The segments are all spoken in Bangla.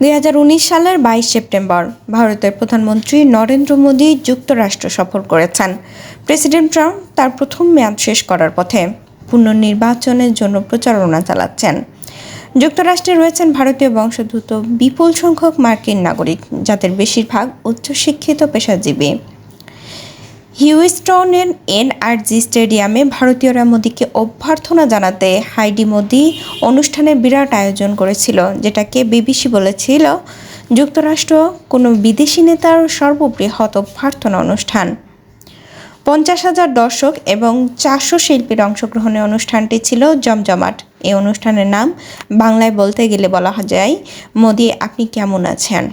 2019 সালের 22 সেপ্টেম্বর ভারতের প্রধানমন্ত্রী নরেন্দ্র মোদী যুক্তরাষ্ট্র সফর করেছেন। প্রেসিডেন্ট ট্রাম্প তার প্রথম মেয়াদ শেষ করার পথে পুনর্নির্বাচনের জন্য প্রচারণা চালাচ্ছেন। যুক্তরাষ্ট্রে রয়েছেন ভারতীয় বংশোদ্ভূত বিপুল সংখ্যক মার্কিন নাগরিক, যাদের বেশিরভাগ উচ্চশিক্ষিত পেশাজীবী। হিউস্টনের এনআরজি স্টেডিয়ামে ভারতীয়রা মোদীকে অভ্যর্থনা জানাতে হাইডি মোদি অনুষ্ঠানের বিরাট আয়োজন করেছিল, যেটাকে বিবিসি বলেছিল যুক্তরাষ্ট্র কোনো বিদেশি নেতার সর্ববৃহৎ অভ্যর্থনা অনুষ্ঠান। 50,000 দর্শক এবং 400 শিল্পীর অংশগ্রহণে অনুষ্ঠানটি ছিল জমজমাট। এই অনুষ্ঠানের নাম বাংলায় বলতে গেলে বলা যায়, মোদি আপনি কেমন আছেন।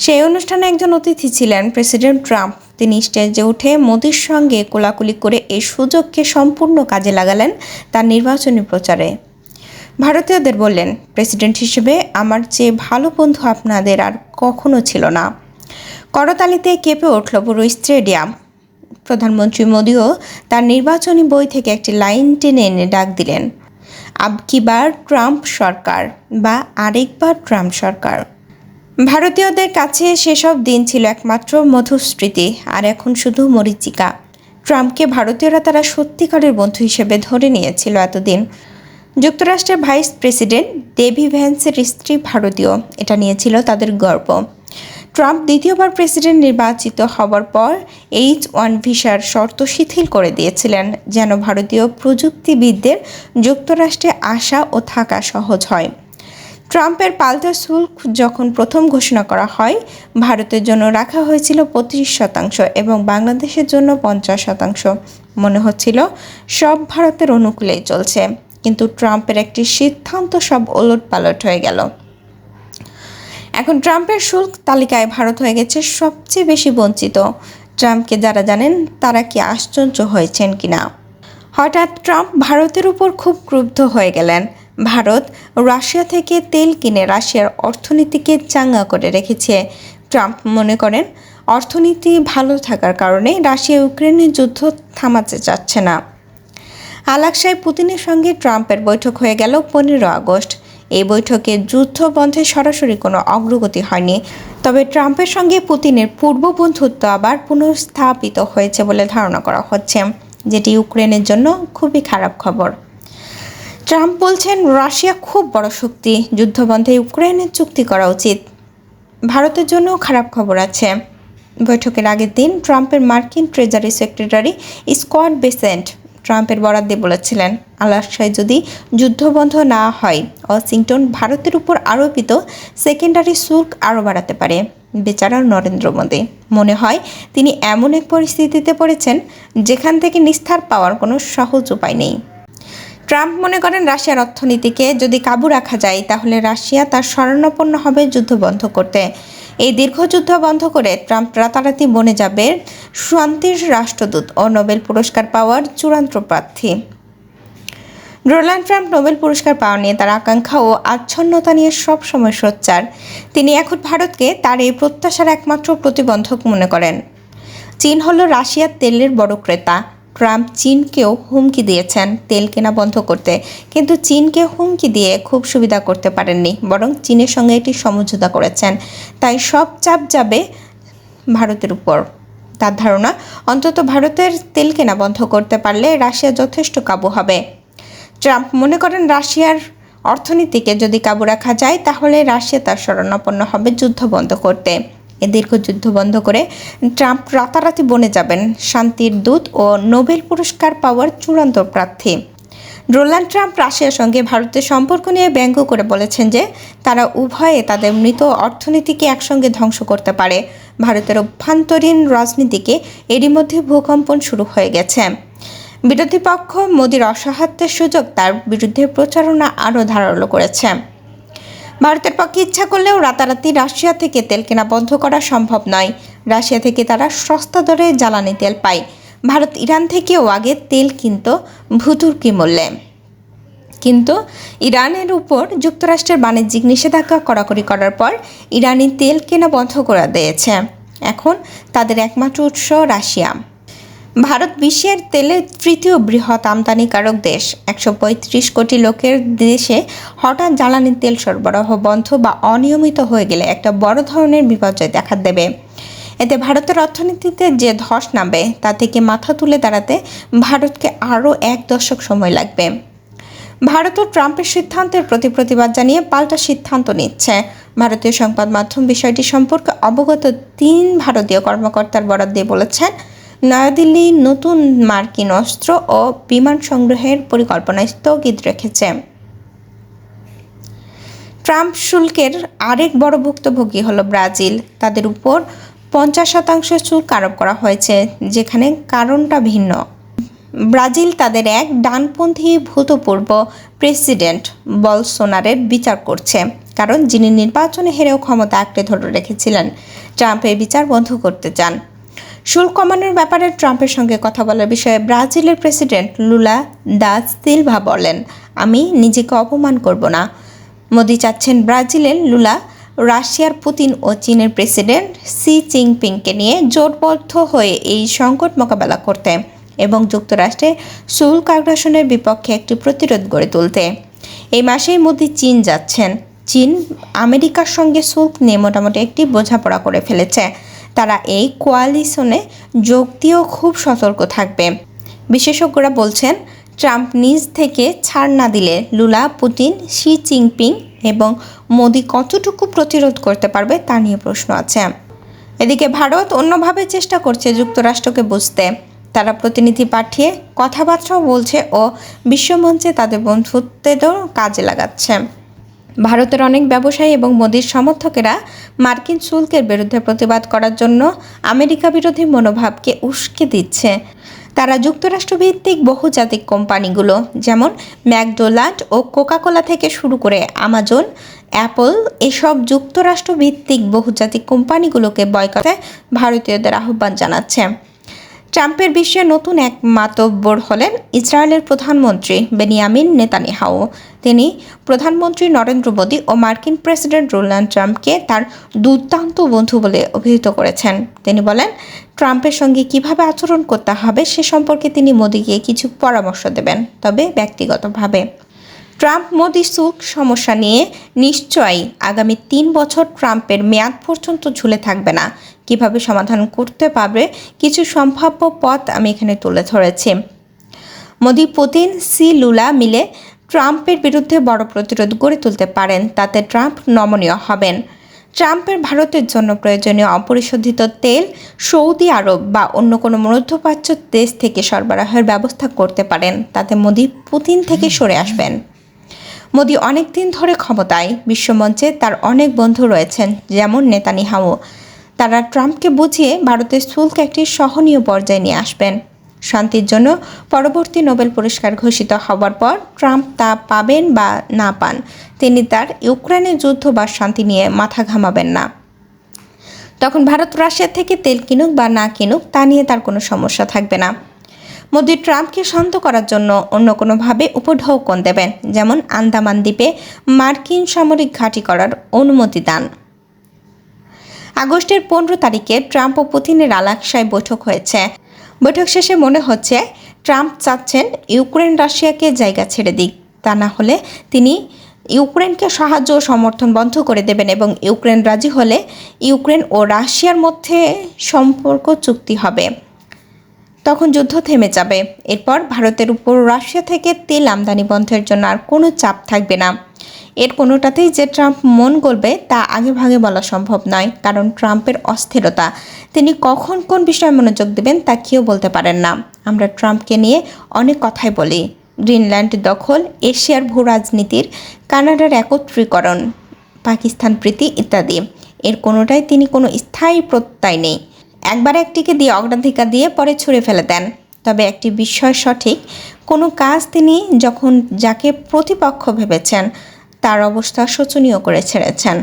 সেই অনুষ্ঠানে একজন অতিথি ছিলেন প্রেসিডেন্ট ট্রাম্প। তিনি স্টেজে উঠে মোদির সঙ্গে কোলাকুলি করে এই সুযোগকে সম্পূর্ণ কাজে লাগালেন তার নির্বাচনী প্রচারে। ভারতীয়দের বললেন, প্রেসিডেন্ট হিসেবে আমার চেয়ে ভালো বন্ধু আপনাদের আর কখনো ছিল না। করতালিতে কেঁপে উঠল পুরো স্টেডিয়াম। প্রধানমন্ত্রী মোদিও তার নির্বাচনী বই থেকে একটি লাইন টেনে এনে ডাক দিলেন, আব কি বার ট্রাম্প সরকার, বা আরেকবার ট্রাম্প সরকার। ভারতীয়দের কাছে সেসব দিন ছিল একমাত্র মধুর স্মৃতি, আর এখন শুধু মরীচিকা। ট্রাম্পকে ভারতীয়রা তারা সত্যিকারের বন্ধু হিসেবে ধরে নিয়েছিল এতদিন। যুক্তরাষ্ট্রের ভাইস প্রেসিডেন্ট ডেভি ভ্যান্সের স্ত্রী ভারতীয়, এটা নিয়েছিল তাদের গর্ব। ট্রাম্প দ্বিতীয়বার প্রেসিডেন্ট নির্বাচিত হবার পর H-1 ভিসার শর্ত শিথিল করে দিয়েছিলেন, যেন ভারতীয় প্রযুক্তিবিদদের যুক্তরাষ্ট্রে আসা ও থাকা সহজ হয়। ট্রাম্পের পাল্টা শুল্ক যখন প্রথম ঘোষণা করা হয়, ভারতের জন্য রাখা হয়েছিল 25% এবং বাংলাদেশের জন্য 50%। মনে হচ্ছিল সব ভারতের অনুকূলেই চলছে, কিন্তু ট্রাম্পের একটি সিদ্ধান্ত সব ওলটপালট হয়ে গেল। এখন ট্রাম্পের শুল্ক তালিকায় ভারত হয়ে গেছে সবচেয়ে বেশি বঞ্চিত। ট্রাম্পকে যারা জানেন তারা কি আশ্চর্য হয়েছেন কিনা। হঠাৎ ট্রাম্প ভারতের উপর খুব ক্রুদ্ধ হয়ে গেলেন। ভারত রাশিয়া থেকে তেল কিনে রাশিয়ার অর্থনীতিকে চাঙ্গা করে রেখেছে। ট্রাম্প মনে করেন অর্থনীতি ভালো থাকার কারণে রাশিয়া ইউক্রেনের যুদ্ধ থামাতে চাচ্ছে না। আলাস্কায় পুতিনের সঙ্গে ট্রাম্পের বৈঠক হয়ে গেল 15 আগস্ট। এই বৈঠকে যুদ্ধ বন্ধে সরাসরি কোনো অগ্রগতি হয়নি, তবে ট্রাম্পের সঙ্গে পুতিনের পূর্ব বন্ধুত্ব আবার পুনঃস্থাপিত হয়েছে বলে ধারণা করা হচ্ছে, যেটি ইউক্রেনের জন্য খুবই খারাপ খবর। ট্রাম্প বলছেন রাশিয়া খুব বড় শক্তি, যুদ্ধবন্ধে ইউক্রেনের চুক্তি করা উচিত। ভারতের জন্যও খারাপ খবর আছে। বৈঠকের আগের দিন ট্রাম্পের মার্কিন ট্রেজারি সেক্রেটারি স্কট বেসেন্ট ট্রাম্পের বরাত দিয়ে বলেছিলেন, আলাস্কায় যদি যুদ্ধবন্ধ না হয়, ওয়াশিংটন ভারতের উপর আরোপিত সেকেন্ডারি শুল্ক আরও বাড়াতে পারে। বেচারা নরেন্দ্র মোদী, মনে হয় তিনি এমন এক পরিস্থিতিতে পড়েছেন যেখান থেকে নিস্তার পাওয়ার কোনো সহজ উপায় নেই। ট্রাম্প মনে করেন রাশিয়ার অর্থনীতিকে যদি কাবু রাখা যায়, তাহলে রাশিয়া তার শরণাপন্ন হবে যুদ্ধ বন্ধ করতে। এই দীর্ঘ যুদ্ধ বন্ধ করে ট্রাম্প রাতারাতি বনে যাবে শান্তির রাষ্ট্রদূত ও নোবেল পুরস্কার পাওয়ার চূড়ান্ত প্রার্থী। ডোনাল্ড ট্রাম্প নোবেল পুরস্কার পাওয়া নিয়ে তার আকাঙ্ক্ষা ও আচ্ছন্নতা নিয়ে সবসময় সোচ্চার। তিনি এখন ভারতকে তার এই প্রত্যাশার একমাত্র প্রতিবন্ধক মনে করেন। চীন হলো রাশিয়ার তেলের বড় ক্রেতা। ট্রাম্প চীনকেও হুমকি দিয়েছেন তেল কেনা বন্ধ করতে, কিন্তু চীনকে হুমকি দিয়ে খুব সুবিধা করতে পারেননি, বরং চীনের সঙ্গে একটি সমঝোতা করেছেন। তাই সব চাপ যাবে ভারতের উপর। তার ধারণা, অন্তত ভারতের তেল কেনা বন্ধ করতে পারলে রাশিয়া যথেষ্ট কাবু হবে। ট্রাম্প মনে করেন রাশিয়ার অর্থনীতিকে যদি কাবু রাখা যায়, তাহলে রাশিয়া তার শরণাপন্ন হবে যুদ্ধ বন্ধ করতে। এ দীর্ঘ যুদ্ধ বন্ধ করে ট্রাম্প রাতারাতি বনে যাবেন শান্তির দূত ও নোবেল পুরস্কার পাওয়ার চূড়ান্ত প্রার্থী। ডোনাল্ড ট্রাম্প রাশিয়ার সঙ্গে ভারতের সম্পর্ক নিয়ে ব্যঙ্গ করে বলেছেন যে তারা উভয়ে তাদের মৃত অর্থনীতিকে একসঙ্গে ধ্বংস করতে পারে। ভারতের অভ্যন্তরীণ রাজনীতিকে এরই মধ্যে ভূকম্পন শুরু হয়ে গেছে। বিরোধী পক্ষ মোদির অসহায়ত্বের সুযোগ তার বিরুদ্ধে প্রচারণা আরও ধারালো করেছে। ভারতের পক্ষে ইচ্ছা করলেও রাতারাতি রাশিয়া থেকে তেল কেনা বন্ধ করা সম্ভব নয়। রাশিয়া থেকে তারা সস্তা দরে জ্বালানি তেল পায়। ভারত ইরান থেকেও আগে তেল কিনত ভূতুর্কি মূল্যে, কিন্তু ইরানের উপর যুক্তরাষ্ট্রের বাণিজ্যিক নিষেধাজ্ঞা কড়াকড়ি করার পর ইরানি তেল কেনা বন্ধ করে দিয়েছে। এখন তাদের একমাত্র উৎস রাশিয়া। ভারত বিশ্বের তেলের তৃতীয় বৃহৎ আমদানিকারক দেশ। 135 কোটি লোকের দেশে হঠাৎ জ্বালানি তেল সরবরাহ বন্ধ বা অনিয়মিত হয়ে গেলে একটা বড় ধরনের বিপর্যয় দেখা দেবে। এতে ভারতের অর্থনীতিতে যে ধস নামবে তা থেকে মাথা তুলে দাঁড়াতে ভারতকে আরও 1 দশক সময় লাগবে। ভারতও ট্রাম্পের সিদ্ধান্তের প্রতি প্রতিবাদ জানিয়ে পাল্টা সিদ্ধান্ত নিচ্ছে। ভারতীয় সংবাদ মাধ্যম বিষয়টি সম্পর্কে অবগত 3 ভারতীয় কর্মকর্তার বরাত দিয়ে বলেছেন, নয়াদিল্লি নতুন মার্কিন অস্ত্র ও বিমান সংগ্রহের পরিকল্পনা স্থগিত রেখেছে। ট্রাম্প শুল্কের আরেক বড় ভুক্তভোগী হলো ব্রাজিল। তাদের উপর 50% শুল্ক আরোপ করা হয়েছে, যেখানে কারণটা ভিন্ন। ব্রাজিল তাদের এক ডানপন্থী ভূতপূর্ব প্রেসিডেন্ট বলসোনারের বিচার করছে, কারণ যিনি নির্বাচনে হেরেও ক্ষমতা আঁকড়ে ধরে রেখেছিলেন। ট্রাম্প এই বিচার বন্ধ করতে চান। শুল্ক কমানোর ব্যাপারে ট্রাম্পের সঙ্গে কথা বলার বিষয়ে ব্রাজিলের প্রেসিডেন্ট লুলা দা সিলভা বলেন, আমি নিজেকে অপমান করব না। মোদি চাচ্ছেন ব্রাজিলের লুলা রাশিয়ার পুতিন ও চীনের প্রেসিডেন্ট শি জিনপিংকে নিয়ে জোটবদ্ধ হয়ে এই সংকট মোকাবেলা করতে এবং যুক্তরাষ্ট্রে শুল্ক আগ্রাসনের বিপক্ষে একটি প্রতিরোধ গড়ে তুলতে। এই মাসেই মোদি চীন যাচ্ছেন। চীন আমেরিকার সঙ্গে শুল্ক নিয়ে মোটামুটি একটি বোঝাপড়া করে ফেলেছে। তারা এই কোয়ালিশনে যোগ দিয়েও খুব সতর্ক থাকবে। বিশেষজ্ঞরা বলছেন, ট্রাম্প নিজ থেকে ছাড় না দিলে লুলা, পুতিন, শি জিনপিং এবং মোদি কতটুকু প্রতিরোধ করতে পারবে তা নিয়ে প্রশ্ন আছে। এদিকে ভারত অন্যভাবে চেষ্টা করছে যুক্তরাষ্ট্রকে বুঝতে। তারা প্রতিনিধি পাঠিয়ে কথাবার্তাও বলছে ও বিশ্বমঞ্চে তাদের বন্ধুত্বেরও কাজে লাগাচ্ছে। ভারতের অনেক ব্যবসায়ী এবং মোদির সমর্থকেরা মার্কিন শুল্কের বিরুদ্ধে প্রতিবাদ করার জন্য আমেরিকা বিরোধী মনোভাবকে উস্কে দিচ্ছে। তারা যুক্তরাষ্ট্রভিত্তিক বহুজাতিক কোম্পানিগুলো যেমন ম্যাকডোনাল্ড ও কোকাকোলা থেকে শুরু করে আমাজন, অ্যাপল এসব যুক্তরাষ্ট্রভিত্তিক বহুজাতিক কোম্পানিগুলোকে বয়কটে ভারতীয়দের আহ্বান জানাচ্ছে। ট্রাম্পের বিশ্বে নতুন এক মাতব্বর হলেন ইসরায়েলের প্রধানমন্ত্রী বেনিয়ামিন নেতানিয়াহু। তিনি প্রধানমন্ত্রী নরেন্দ্র মোদী ও মার্কিন প্রেসিডেন্ট ডোনাল্ড ট্রাম্পকে তার দুর্দান্ত বন্ধু বলে অভিহিত করেছেন। তিনি বলেন, ট্রাম্পের সঙ্গে কিভাবে আচরণ করতে হবে সে সম্পর্কে তিনি মোদীকে কিছু পরামর্শ দেবেন, তবে ব্যক্তিগতভাবে। ট্রাম্প মোদি শুল্ক সমস্যা নিয়ে নিশ্চয়ই আগামী 3 বছর ট্রাম্পের মেয়াদ পর্যন্ত ঝুলে থাকবে না। কিভাবে সমাধান করতে পারবে কিছু সম্ভাব্য পথ আমি এখানে তুলে ধরেছি। মোদি, পুতিন, সি লুলা মিলে ট্রাম্পের বিরুদ্ধে বড় প্রতিরোধ গড়ে তুলতে পারেন। তাতে ট্রাম্প নমনীয় হবেন। ট্রাম্পের ভারতের জন্য প্রয়োজনীয় অপরিশোধিত তেল সৌদি আরব বা অন্য কোনো মধ্যপ্রাচ্য দেশ থেকে সরবরাহের ব্যবস্থা করতে পারেন। তাতে মোদি পুতিন থেকে সরে আসবেন। মোদি অনেক দিন ধরে ক্ষমতায়। বিশ্বমঞ্চে তার অনেক বন্ধু রয়েছেন, যেমন নেতানিয়াহু। তারা ট্রাম্পকে বুঝিয়ে ভারতের শুল্ক একটি সহনীয় পর্যায়ে নিয়ে আসবেন। শান্তির জন্য পরবর্তী নোবেল পুরস্কার ঘোষিত হওয়ার পর ট্রাম্প তা পাবেন বা না পান, তিনি তার ইউক্রেনের যুদ্ধ বা শান্তি নিয়ে মাথা ঘামাবেন না। তখন ভারত রাশিয়া থেকে তেল কিনুক বা না কিনুক তা নিয়ে তার কোনো সমস্যা থাকবে না। মোদি ট্রাম্পকে শান্ত করার জন্য অন্য কোনোভাবে উপঢৌকন দেবেন, যেমন আন্দামান দ্বীপে মার্কিন সামরিক ঘাঁটি করার অনুমতি দান। আগস্টের 15 তারিখে ট্রাম্প ও পুতিনের আলাস্কায় বৈঠক হয়েছে। বৈঠক শেষে মনে হচ্ছে ট্রাম্প চাচ্ছেন ইউক্রেন রাশিয়াকে জায়গা ছেড়ে দিক, তা না হলে তিনি ইউক্রেনকে সাহায্য ও সমর্থন বন্ধ করে দেবেন এবং ইউক্রেন রাজি হলে ইউক্রেন ও রাশিয়ার মধ্যে সম্পর্ক চুক্তি হবে। তখন যুদ্ধ থেমে যাবে। এরপর ভারতের উপর রাশিয়া থেকে তেল আমদানি বন্ধের জন্য আর কোনো চাপ থাকবে না। এর কোনোটাতেই যে ট্রাম্প মন গলবে তা আগেভাগে বলা সম্ভব নয়, কারণ ট্রাম্পের অস্থিরতা। তিনি কখন কোন বিষয়ে মনোযোগ দেবেন তা কেউ বলতে পারেন না। আমরা ট্রাম্পকে নিয়ে অনেক কথাই বলি, গ্রিনল্যান্ড দখল, এশিয়ার ভূ রাজনীতির, কানাডার একত্রীকরণ, পাকিস্তান প্রীতি ইত্যাদি। এর কোনোটাই তিনি কোনো স্থায়ী প্রত্যয় নেই। একবার একটিকে দিয়ে অগ্রাধিকার দিয়ে পরে ছুঁড়ে ফেলে দেন। তবে একটি বিষয় সঠিক, কোনো কাজ তিনি যখন যাকে প্রতিপক্ষ ভেবেছেন তার অবস্থা শোচনীয় করে ছেড়েছেন।